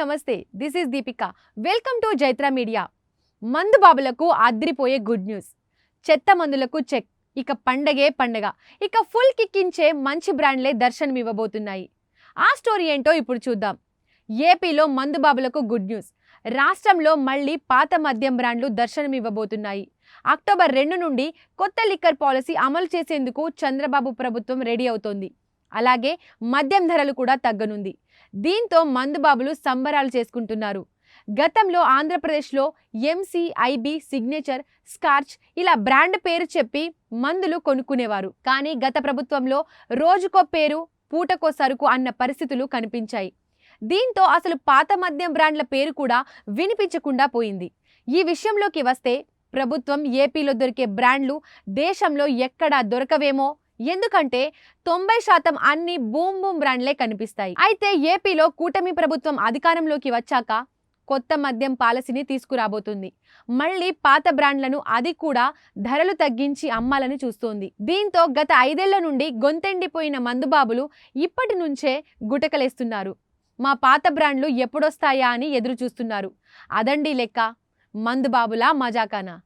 నమస్తే, this is Deepika. Welcome to Jaitra media. మందు బాబులకు అద్రిపోయే గుడ్ న్యూస్. చెత్త మందులకు చెక్. ఇక పండగే పండగ. ఇక ఫుల్ కిక్కించే మంచి బ్రాండ్లే దర్శనమివ్వబోతున్నాయి. ఆ స్టోరీ ఏంటో ఇప్పుడు చూద్దాం. ఏపీలో మందు బాబులకు గుడ్ న్యూస్. రాష్ట్రంలో మళ్ళీ పాత మద్యం బ్రాండ్లు దర్శనమివ్వబోతున్నాయి. అక్టోబర్ 2 నుండి కొత్త లిక్కర్ పాలసీ అమలు చేసేందుకు చంద్రబాబు ప్రభుత్వం రెడీ అవుతోంది. అలాగే మద్యం ధరలు కూడా తగ్గనుంది. దీంతో మందుబాబులు సంబరాలు చేసుకుంటున్నారు. గతంలో ఆంధ్రప్రదేశ్లో ఎంసీ, ఐబీ, సిగ్నేచర్, స్కార్చ్ ఇలా బ్రాండ్ పేరు చెప్పి మందులు కొనుక్కునేవారు. కానీ గత ప్రభుత్వంలో రోజుకో పేరు, పూటకో సరుకు అన్న పరిస్థితులు కనిపించాయి. దీంతో అసలు పాత మద్యం బ్రాండ్ల పేరు కూడా వినిపించకుండా పోయింది. ఈ విషయంలోకి వస్తే ప్రభుత్వం ఏపీలో దొరికే బ్రాండ్లు దేశంలో ఎక్కడా దొరకవేమో. ఎందుకంటే 90% అన్ని బూమ్ బ్రాండ్లే కనిపిస్తాయి. అయితే ఏపీలో కూటమి ప్రభుత్వం అధికారంలోకి వచ్చాక కొత్త మద్యం పాలసీని తీసుకురాబోతుంది. మళ్ళీ పాత బ్రాండ్లను, అది కూడా ధరలు తగ్గించి అమ్మాలని చూస్తోంది. దీంతో గత 5 ఏళ్ల నుండి గొంతెండిపోయిన మందుబాబులు ఇప్పటి నుంచే గుటకలేస్తున్నారు. మా పాత బ్రాండ్లు ఎప్పుడొస్తాయా అని ఎదురు చూస్తున్నారు. అదండి లెక్క. మందుబాబులా మజాకానా.